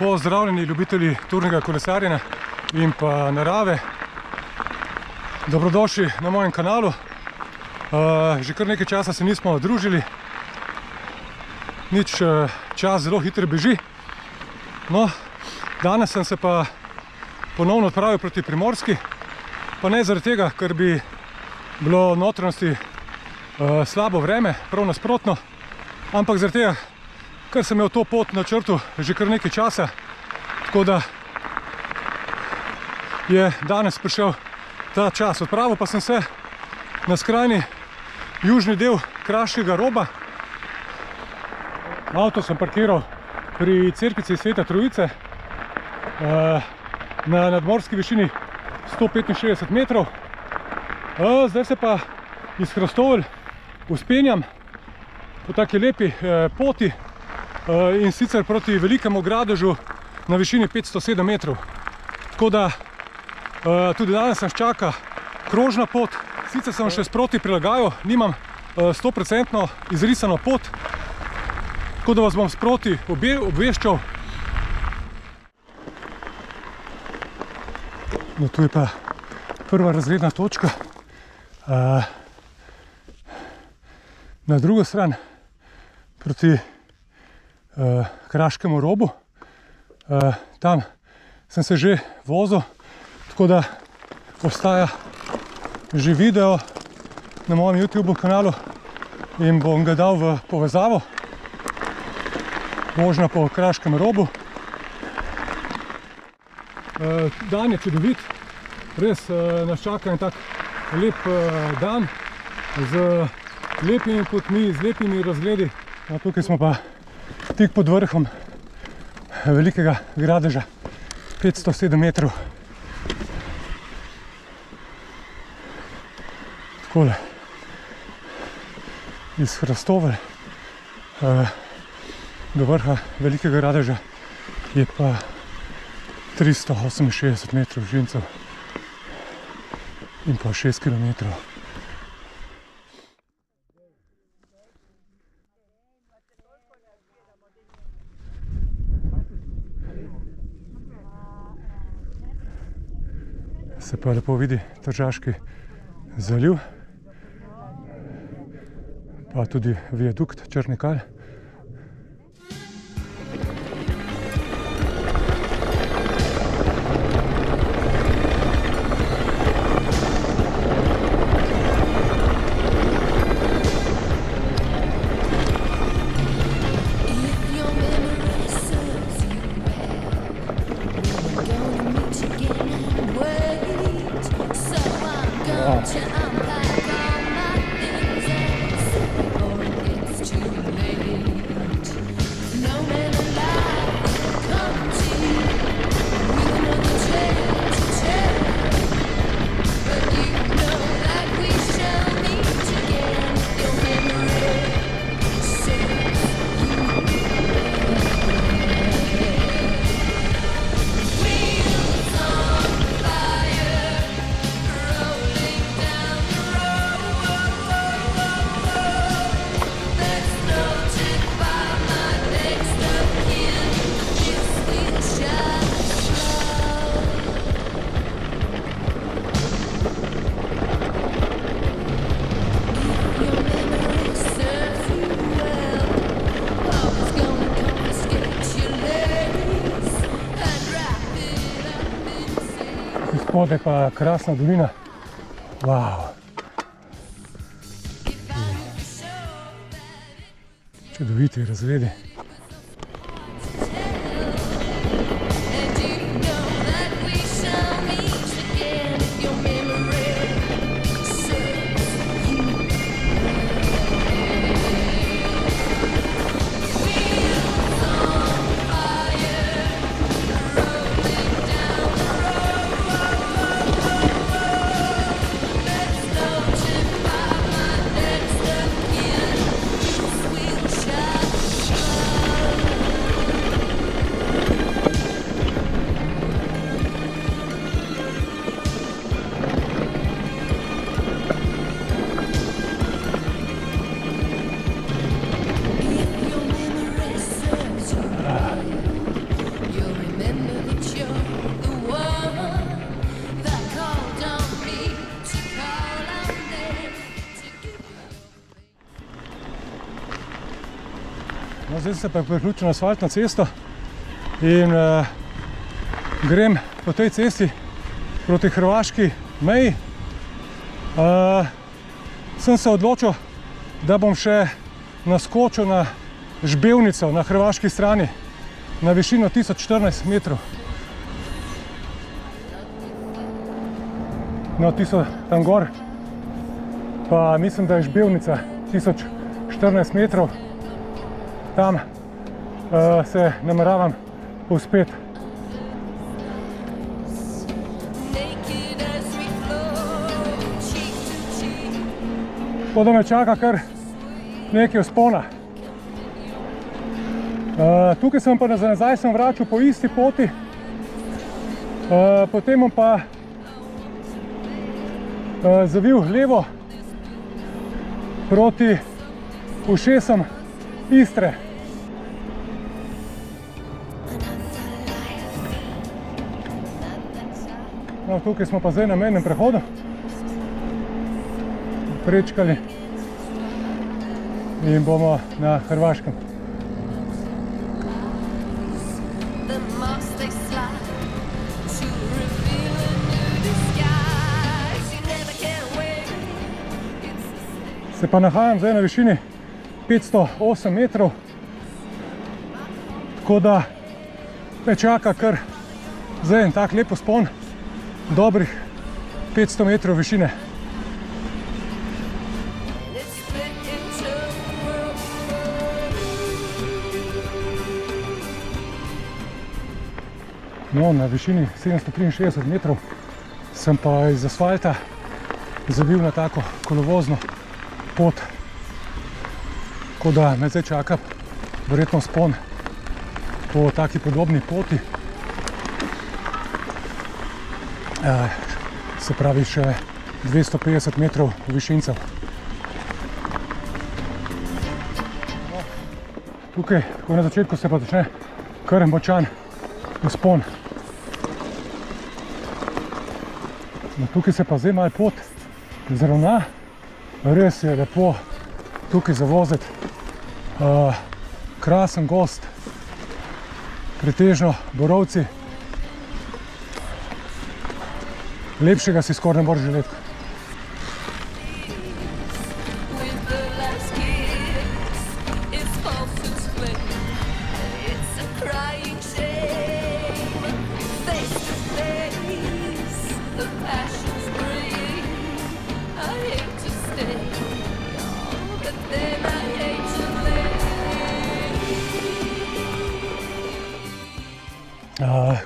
Pozdravljeni ljubitelji turnega kolesarjenja in pa narave. Dobrodošli na mojem kanalu. Že kar nekaj časa se nismo družili. Čas zelo hitro beži. No, danes sem se pa ponovno odpravil proti Primorski. Pa ne zaradi tega, ker bi bilo v notranjosti slabo vreme, prav nasprotno. Ampak zaradi tega, ker sem imel to pot na načrtu že kar nekaj časa, tako da je danes prišel ta čas. Odpravil pa sem se na skrajni južni del Kraškega roba. Avto sem parkiral pri cerkvici Svete Trojice na nadmorski višini 165 metrov. Zdaj se pa iz Hrastovelj vzpenjam po taki lepi poti in sicer proti Velikemu Gradežu na višini 507 metrov. Tako da tudi danes nas čaka krožna pot. Sicer sem še sproti prilagajal, nimam 100% izrisano pot, tako da vas bom sproti obveščal. No, tu je pa prva razredna točka. Na drugo stran proti Kraškemu robu. Tam sem se že vozil, tako da ostaja že video na mojem YouTube kanalu in bom ga dal v povezavo. Vožnja po Kraškem robu. Dan je čudovit, res nas čaka en tak lep dan z lepimi potmi, z lepimi razgledi. Tukaj smo pa tik pod vrhom Velikega Gradeža, 507 metrov. Takole, iz Hrastovelj do vrha Velikega Gradeža je pa 368 metrov žincev in pa 6 kilometrov. Se pa lepo vidi Tržaški zaliv, pa tudi viadukt Črni Kalj. Spodaj pa krasna dolina. Wow. Čudoviti razgledi. zdaj se pa priključil na asfaltno cesto in grem po tej cesti proti hrvaški meji. Sem se odločil, da bom še naskočil na Žbevnico na hrvaški strani na višino 1014 metrov. No, tisto tam gor, pa mislim, da je Žbevnica 1014 metrov. Tam se nameravam uspeti. Tako da me čaka kar nekaj vzpona. Tukaj sem pa nazaj sem vračal po isti poti, potem bom pa zavil levo proti ušesom Istre. No, tukaj smo pa zdaj na mejnem prehodu. Prečkali in bomo na Hrvaškem. Se pa nahajam zdaj na višini 508 metrov, tako da me čaka kar zdaj en tak lep vzpon, dobrih 500 metrov višine. No, na višini 763 metrov sem pa iz asfalta zavil na tako kolovozno pot, tako da me zdaj čaka verjetno vzpon po taki podobni poti. Se pravi še 250 metrov višincev. Tukaj, ko na začetku se pa začne kar močan vzpon. No, tukaj se pa zdaj malo pot zravna, res je lepo tukaj zavoziti, krasen gozd, pretežno borovci, lepšega si skoraj ne moreš želeti.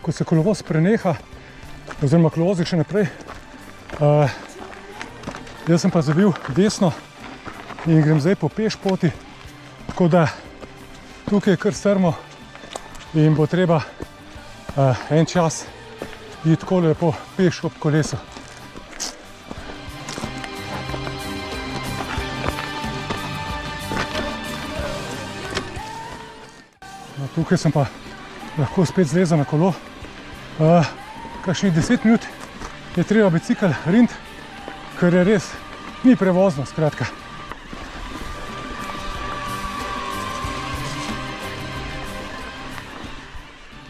Ko se kolovoz preneha, oziroma kolovoznik še naprej, jaz sem pa zavil desno in grem zdaj po peš poti, tako da tukaj je kar strmo in bo treba en čas iti tako lepo peš ob kolesu. No, tukaj sem pa lahko spet zlezal na kolo. Kakšnih 10 minut je treba bicikel riniti, ker je res ni prevozno, skratka.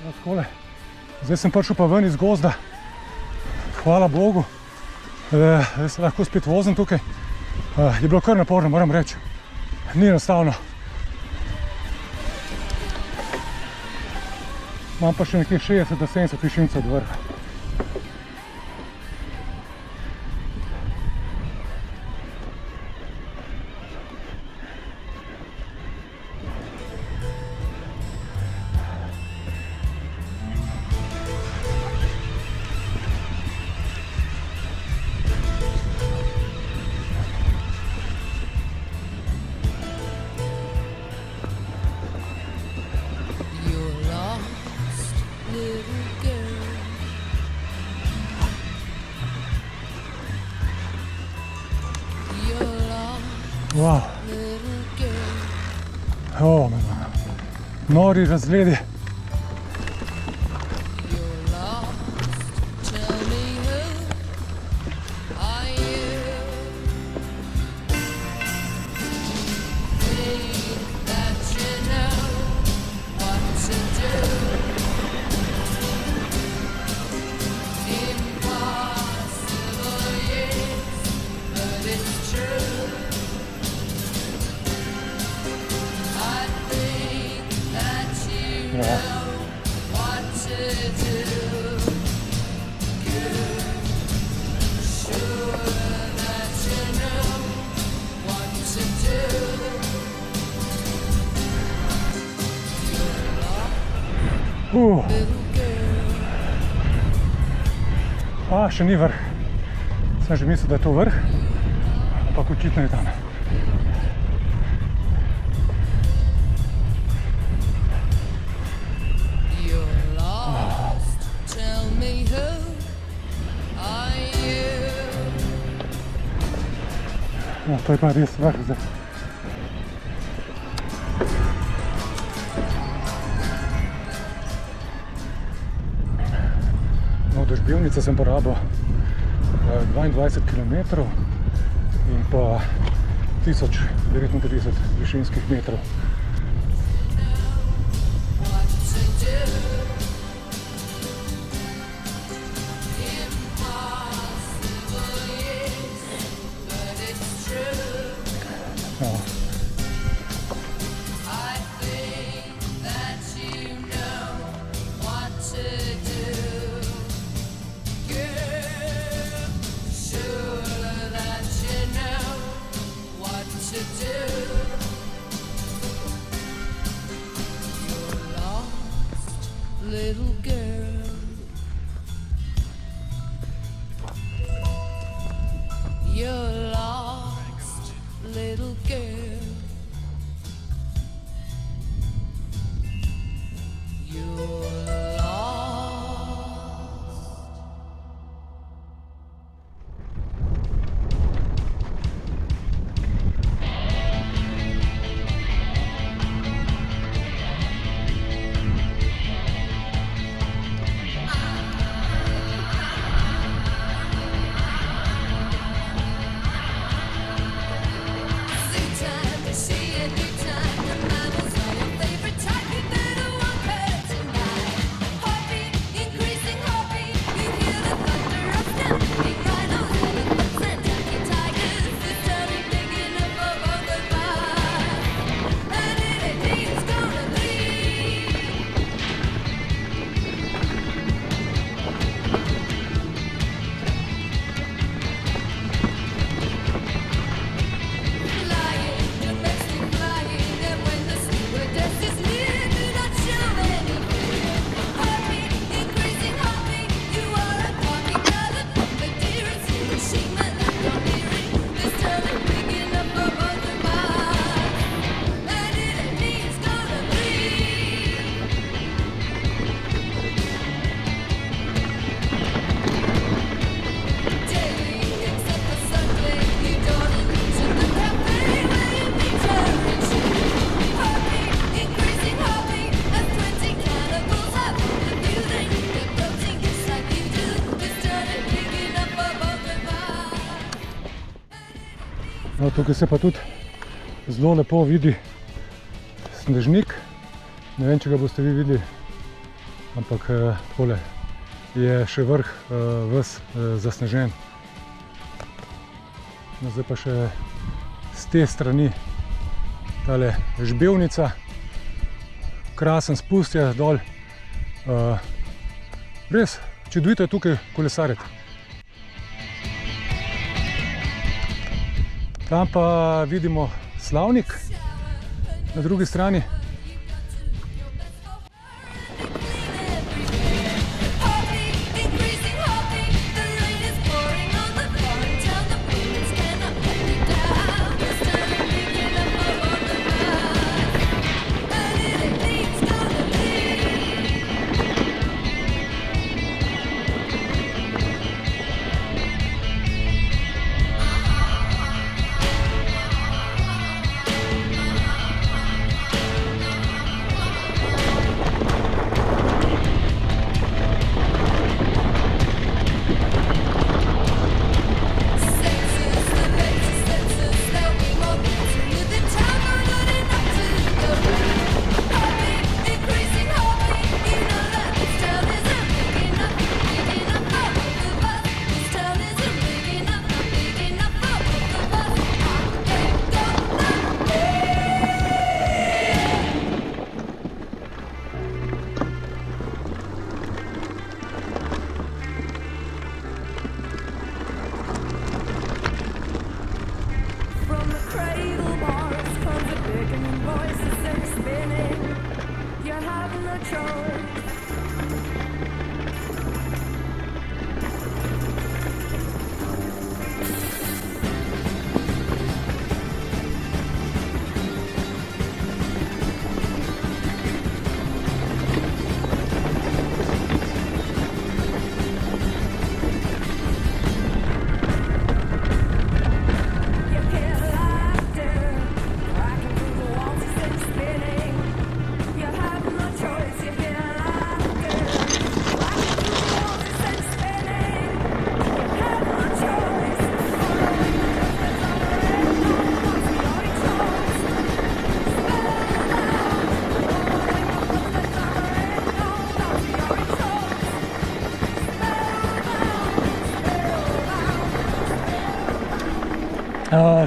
No, takole. Zdaj sem prišel pa ven iz gozda. Hvala Bogu. Zdaj se lahko spet vozim tukaj. Je bilo kar naporno, moram reči. Ni enostavno. Imam pa še nekje 60 do 70 višincev od vrha. Wow. Nori razgledi. Še ni vrh. Sem že mislil, da je to vrh, ampak očitno je tam. No, to je pa res vrh zdaj. No, do Žbivnice sem porabil 22 km in pa 1039 višinskih metrov. Little girl, you're lost, little girl, you're No, tukaj se pa tudi zelo lepo vidi snežnik. Ne vem, če ga boste vi videli, ampak takole je še vrh ves zasnežen. No, zdaj pa še z te strani tale Žbivnica. Krasen spust je dol. Res čudovito je tukaj kolesariti. Tam pa vidimo Slavnik na drugi strani. choice.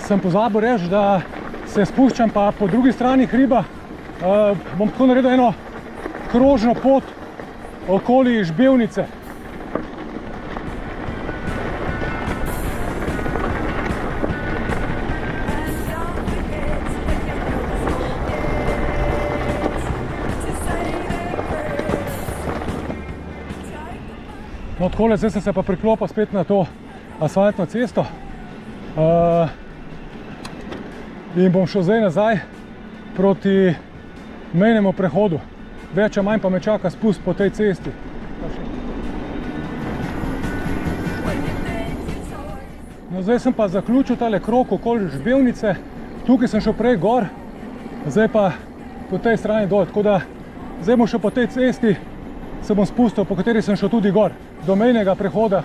Sem pozabil reči, da se spuščam pa po drugi strani hriba. Bom tako naredil eno krožno pot okoli Žbevnice. No, takole, zdaj sem se pa priklopil spet na to asfaltno cesto. In bom šel zdaj nazaj proti mejnemu prehodu. Več ali manj pa me čaka spust po tej cesti. No, zdaj sem pa zaključil tale krog okoli Žbevnice. Tukaj sem šel prej gor, zdaj pa po tej strani dol. Tako da zdaj bom šel po tej cesti, se bom spustil, po kateri sem šel tudi gor. Do mejnega prehoda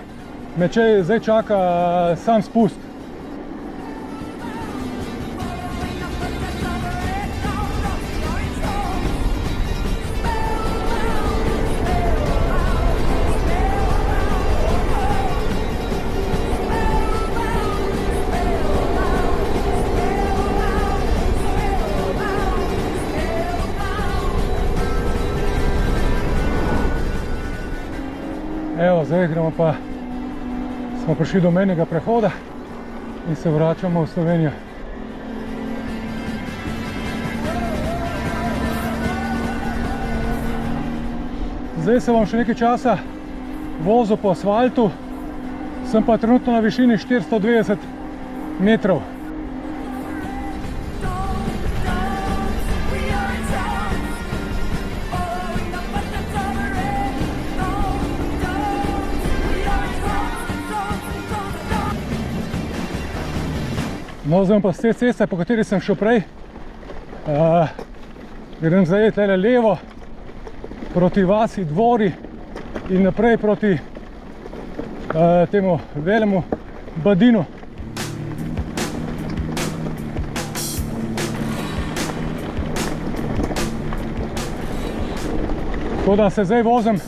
me zdaj čaka sam spust. Evo, zdaj gremo pa, smo prišli do mejnega prehoda in se vračamo v Slovenijo. Zdaj se bom še nekaj časa vozil po asfaltu, sem pa trenutno na višini 420 metrov. No, zdaj pa z te ceste, po kateri sem šel prej, grem zdaj tele levo proti vasi Dvori in naprej proti temu velikemu Badinu. Tako da se zdaj vozim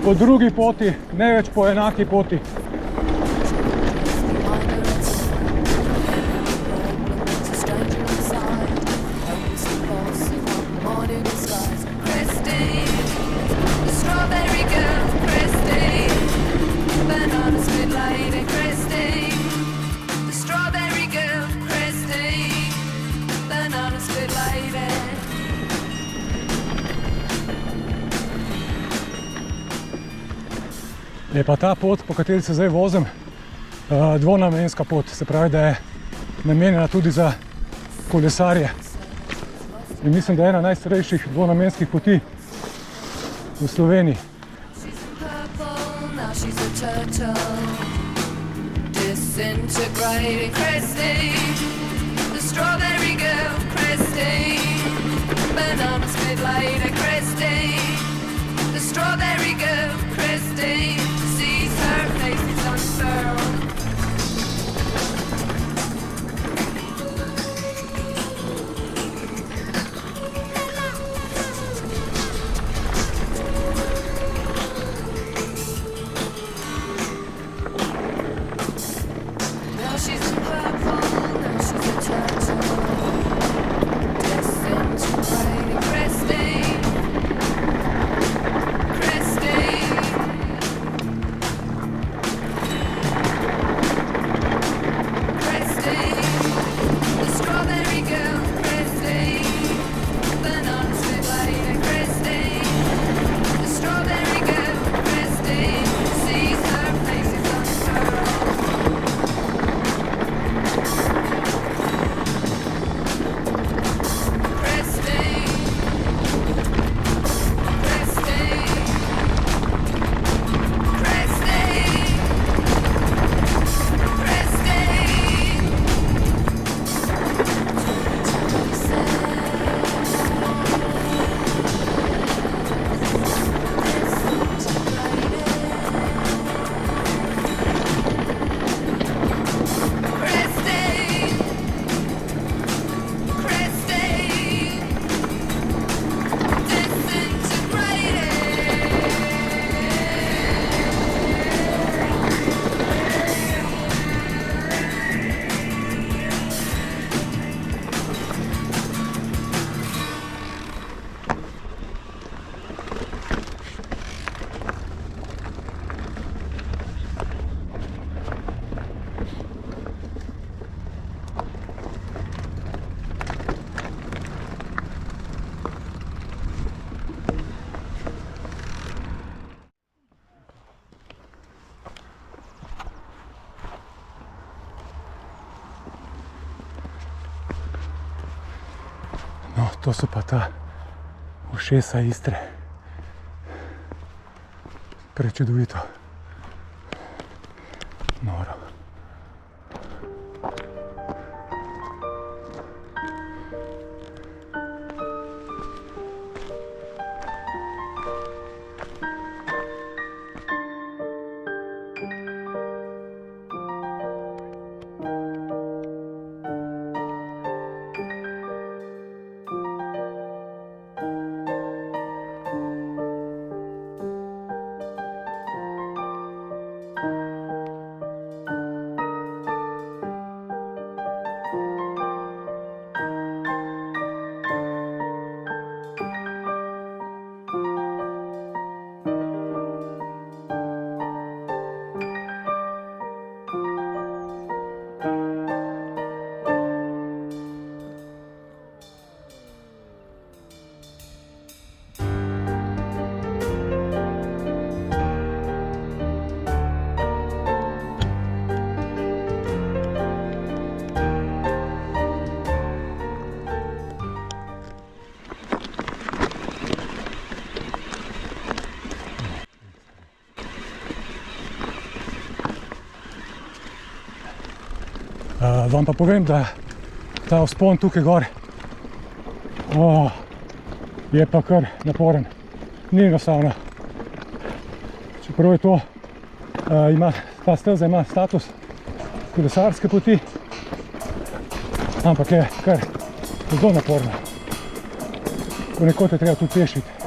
po drugi poti, ne več po enaki poti. Je pa ta pot, po kateri se zdaj vozim, dvonamenska pot, se pravi, da je namenjena tudi za kolesarje. In mislim, da je ena najstarejših dvonamenskih poti v Sloveniji. to so pa ta ušesa Istre. Prečudovito. Noro. Vam pa povem, da ta vzpon tukaj gor je pa kar naporen, ni enostavno. Čeprav je to, ta steza ima status kolesarske poti, ampak je kar zelo naporno. Ponekod je treba tudi pešiti.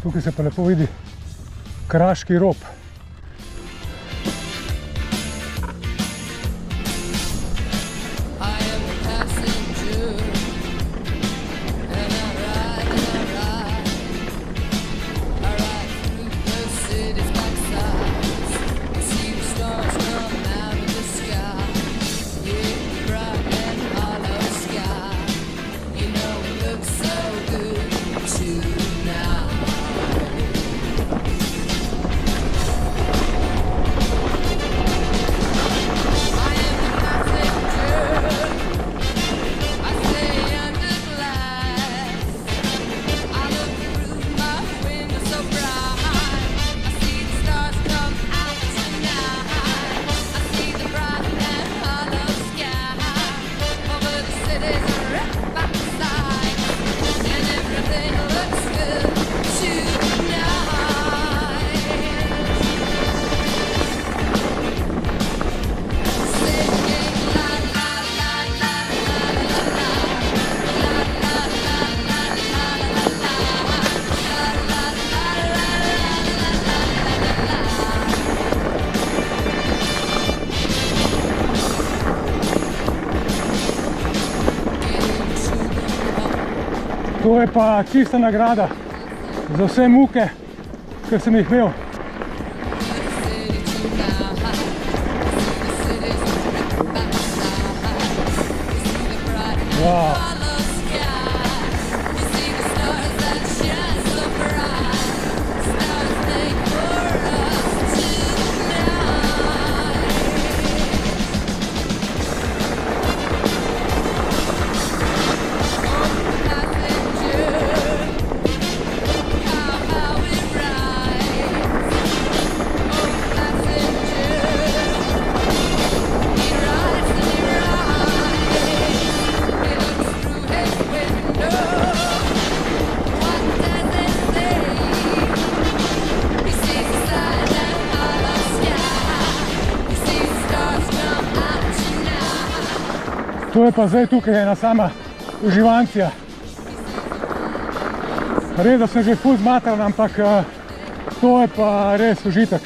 Tukaj se pa lepo vidi Kraški rob. To je pa čista nagrada za vse muke, ki sem jih imel. Wow. To je pa zdaj tukaj ena sama uživancija. Res, da sem že ful zmatran, ampak to je pa res užitek.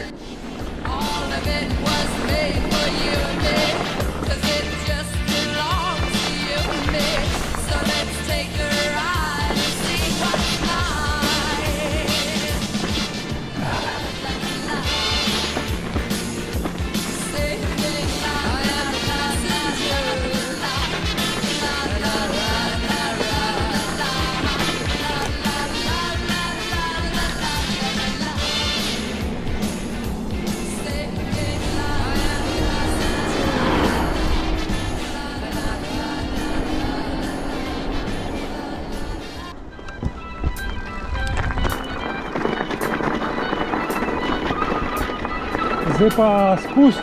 Zdaj pa spust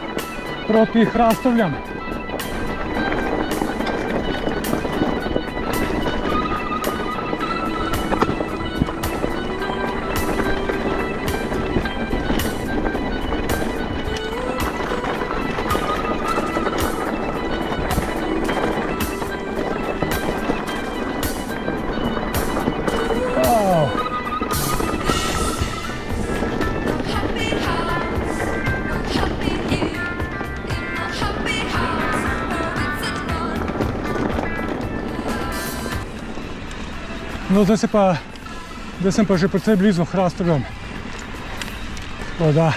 proti Hrastovljam. No, zdaj sem pa že precej blizu Hrastovljam. Tako da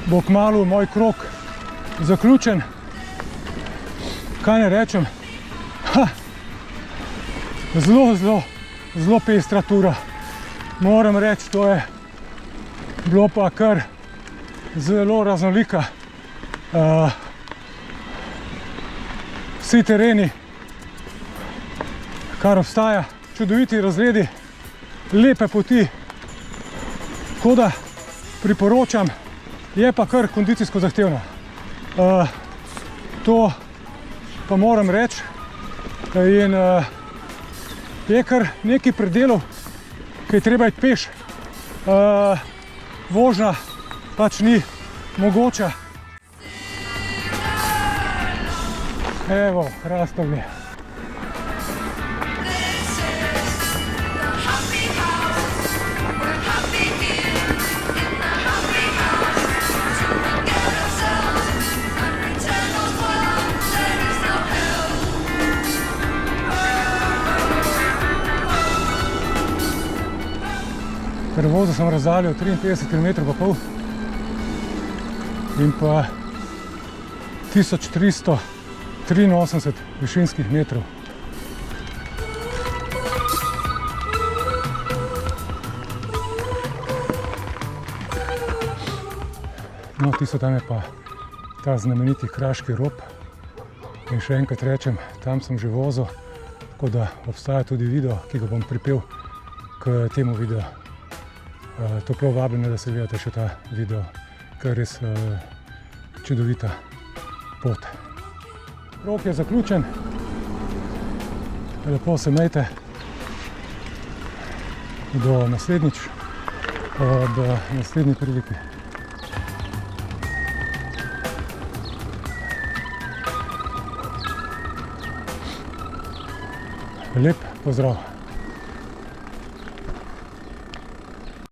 bo kmalu moj krog zaključen. Kaj ne rečem? Zelo pestra tura. Moram reči, to je bilo pa kar zelo raznolika. Vsi tereni, kar obstaja. Čudoviti razgledi, lepe poti, tako da priporočam, je pa kar kondicijsko zahtevno. To pa moram reči in je kar nekaj predelov, ki je treba iti peš. Vožnja pač ni mogoča. Evo, Hrastovlje. Prevozil sem razdaljo 53 km pa pol in pa 1383 višinskih metrov. No, tisto tam je pa ta znameniti Kraški rob in še enkrat rečem, tam sem že vozil, tako da obstaja tudi video, ki ga bom pripel k temu videu. Toplo vabim, da se gledate še ta video, ker je res čudovita pot. Krog je zaključen, lepo se imejte, do naslednjič, ob naslednji priliki. Lep pozdrav!